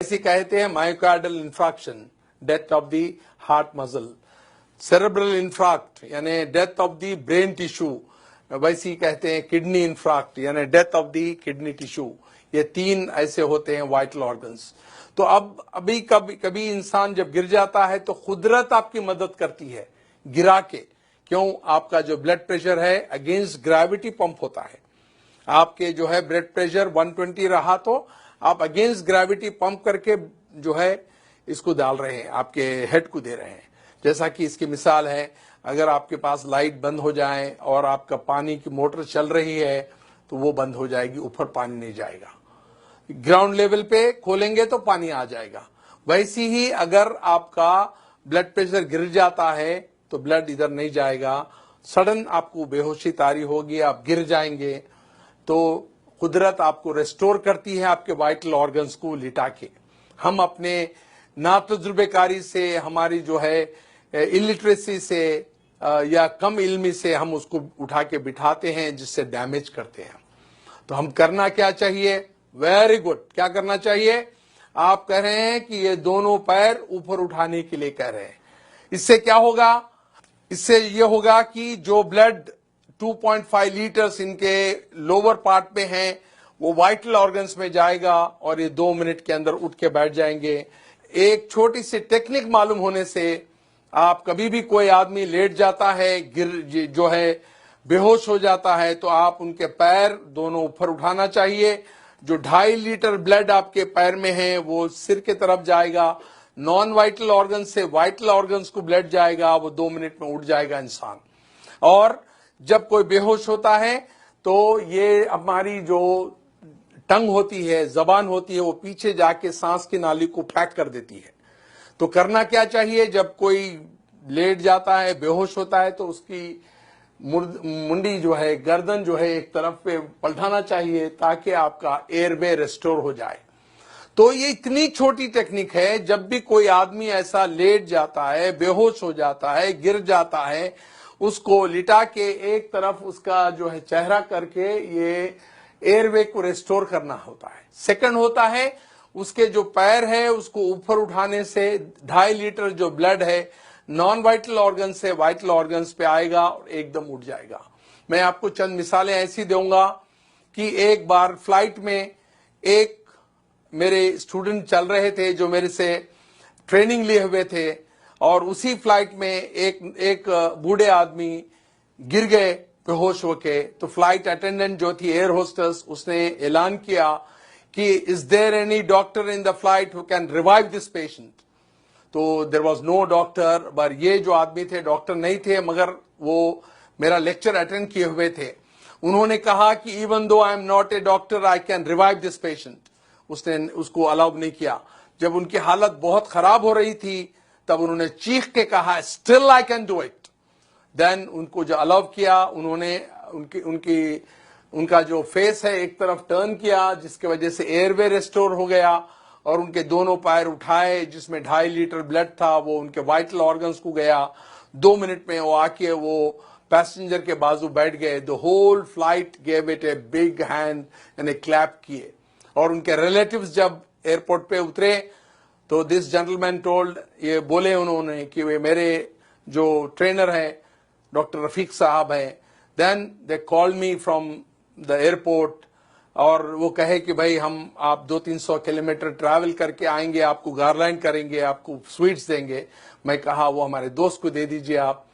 इसे कहते हैं myocardial infarction, death of the heart muscle. Cerebral infarct यानी death of the brain tissue, वैसे ही कहते हैं किडनी इंफ्राक्ट यानी death of the kidney tissue. ये 3 ऐसे होते हैं वाइटल ऑर्गन्स। तो अब अभी कभी इंसान जब गिर जाता है तो कुदरत आपकी मदद करती है गिरा के। क्यों? आपका जो ब्लड प्रेशर है अगेंस्ट ग्रेविटी पंप होता है। आपके जो है ब्लड प्रेशर 120 रहा तो आप अगेंस्ट ग्रेविटी पंप करके जो है इसको डाल रहे हैं, आपके हेड को दे रहे हैं। जैसा कि इसकी मिसाल है, अगर आपके पास लाइट बंद हो जाए और आपका पानी की मोटर चल रही है तो वो बंद हो जाएगी, ऊपर पानी नहीं जाएगा। ग्राउंड लेवल पे खोलेंगे तो पानी आ जाएगा। वैसी ही अगर आपका ब्लड प्रेशर गिर जाता है तो ब्लड इधर नहीं जाएगा, सडन आपको बेहोशी तारी होगी, आप गिर जाएंगे। तो कुदरत आपको रेस्टोर करती है आपके वाइटल ऑर्गन्स को लिटा के। हम अपने नातजुर्बेकारी से, हमारी जो है इलिटरेसी से या कम इल्मी से हम उसको उठा के बिठाते हैं, जिससे डैमेज करते हैं। तो हम करना क्या चाहिए? Very good. क्या करना चाहिए? आप कह रहे हैं कि ये दोनों पैर ऊपर उठाने के लिए कह रहे हैं। इससे क्या होगा? इससे ये होगा कि जो ब्लड 2.5 लीटर्स इनके लोअर पार्ट में हैं वो वाइटल ऑर्गन्स में जाएगा और ये 2 मिनट के अंदर उठ के बैठ जाएंगे। एक छोटी सी टेक्निक मालूम होने से आप कभी भी कोई आदमी लेट जाता है, गिर जो है बेहोश हो जाता है, तो आप उनके पैर दोनों ऊपर उठाना चाहिए। जो 2.5 लीटर ब्लड आपके पैर में है वो सिर के तरफ जाएगा, नॉन वाइटल ऑर्गन से वाइटल ऑर्गन्स को ब्लड जाएगा, वो 2 मिनट में उठ जाएगा इंसान। और जब कोई बेहोश होता है तो ये हमारी जो टंग होती है, जबान होती है, वो पीछे जाके सांस की नाली को पैक कर देती है। तो करना क्या चाहिए? जब कोई लेट जाता है, बेहोश होता है, तो उसकी मुंडी जो है, गर्दन जो है, एक तरफ पे पलटाना चाहिए ताकि आपका एयरवे रेस्टोर हो जाए। तो ये इतनी छोटी टेक्निक है, जब भी कोई आदमी ऐसा लेट जाता है, बेहोश हो जाता है, गिर जाता है, उसको लिटा के एक तरफ उसका जो है चेहरा करके ये एयरवे को रेस्टोर करना होता है। सेकंड होता है उसके जो पैर है उसको ऊपर उठाने से 2.5 लीटर जो ब्लड है नॉन वाइटल ऑर्गन से वाइटल ऑर्गन्स पे आएगा और एकदम उठ जाएगा। मैं आपको चंद मिसालें ऐसी दूंगा कि एक बार फ्लाइट में एक मेरे स्टूडेंट चल रहे थे जो मेरे से ट्रेनिंग लिए हुए थे, और उसी फ्लाइट में एक बूढ़े आदमी गिर गए बेहोश होके। तो फ्लाइट अटेंडेंट जो थी, एयर होस्टेस, उसने ऐलान किया कि is there any doctor in the flight who can revive this patient. तो देयर वाज नो डॉक्टर, पर ये जो आदमी थे डॉक्टर नहीं थे, मगर वो मेरा लेक्चर अटेंड किए हुए थे। उन्होंने कहा कि even though I am not a doctor I can revive this patient. उसने उसको अलाउ नहीं किया। जब उनकी हालत बहुत खराब हो रही थी तब उन्होंने चीख के कहा still I can do it. Then उनको जो अलाउ किया, उन्होंने उनका जो फेस है एक तरफ टर्न किया, जिसकी वजह से एयरवे रेस्टोर हो गया, और उनके दोनों पैर उठाए जिसमें 2.5 लीटर ब्लड था वो उनके वाइटल ऑर्गन्स को गया। 2 मिनट में वो आके वो पैसेंजर के बाजू बैठ गए। The whole flight gave it a big hand and a clap किए। और उनके रिलेटिव्स जब एयरपोर्ट पे उतरे तो दिस जेंटलमैन टोल्ड, ये बोले उन्होंने कि वे मेरे जो ट्रेनर है डॉक्टर रफीक साहब हैं। Then they called me from the airport, और वो कहे कि भाई हम आप 200-300 किलोमीटर ट्रैवल करके आएंगे, आपको गारलैंड करेंगे, आपको स्वीट्स देंगे। मैं कहा वो हमारे दोस्त को दे दीजिए आप,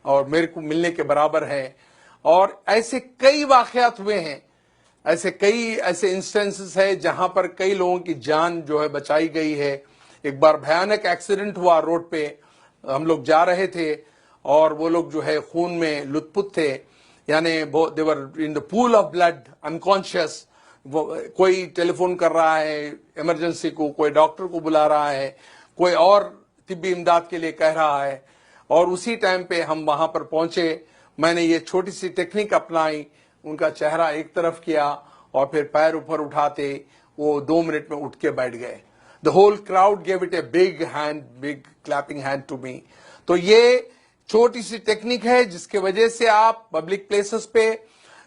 और मेरे को मिलने के बराबर है। और ऐसे कई वाकयात हुए हैं, ऐसे इंस्टेंसेस है जहां पर कई लोगों की जान जो है बचाई गई है। एक बार भयानक एक्सीडेंट हुआ रोड पे, हम लोग जा रहे थे और वो लोग जो है खून में लुत्फुत थे, यानी they were in the pool of blood unconscious. कोई टेलीफोन कर रहा है इमरजेंसी को, कोई डॉक्टर को बुला रहा है, कोई और तिब्बी इमदाद के लिए कह रहा है, और उसी टाइम पे हम वहां पर पहुंचे। मैंने ये छोटी सी टेक्निक अपनाई, उनका चेहरा एक तरफ किया और फिर पैर ऊपर उठाते वो 2 मिनट में उठ के बैठ गए। The whole crowd gave it a big clapping hand to me. तो ये छोटी सी टेक्निक है जिसके वजह से आप पब्लिक प्लेसेस पे,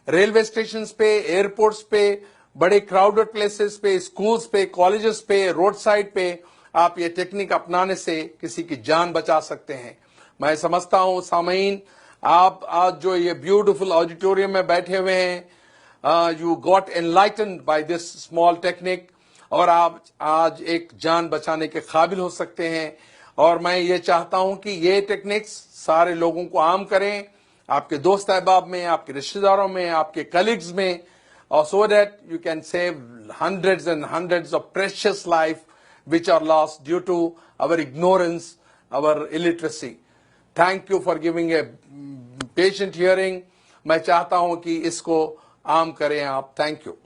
रेलवे स्टेशन पे, एयरपोर्ट्स पे, बड़े क्राउडेड प्लेसेस पे, स्कूल्स पे, कॉलेजेस पे, रोड साइड पे आप ये टेक्निक अपनाने से किसी की जान बचा सकते हैं। मैं समझता हूं सामीन, आप आज जो ये ब्यूटीफुल ऑडिटोरियम में बैठे हुए हैं, you got enlightened by this small technique, और आप आज एक जान बचाने के काबिल हो सकते हैं। और मैं ये चाहता हूं कि ये टेक्निक्स सारे लोगों को आम करें, आपके दोस्त अहबाब में, आपके रिश्तेदारों में, आपके कलीग्स में, और so that you can save hundreds and hundreds of precious life which are lost due to our ignorance, our illiteracy. Thank you for giving a patient hearing. मैं चाहता हूं कि इसको आम करें आप। Thank you.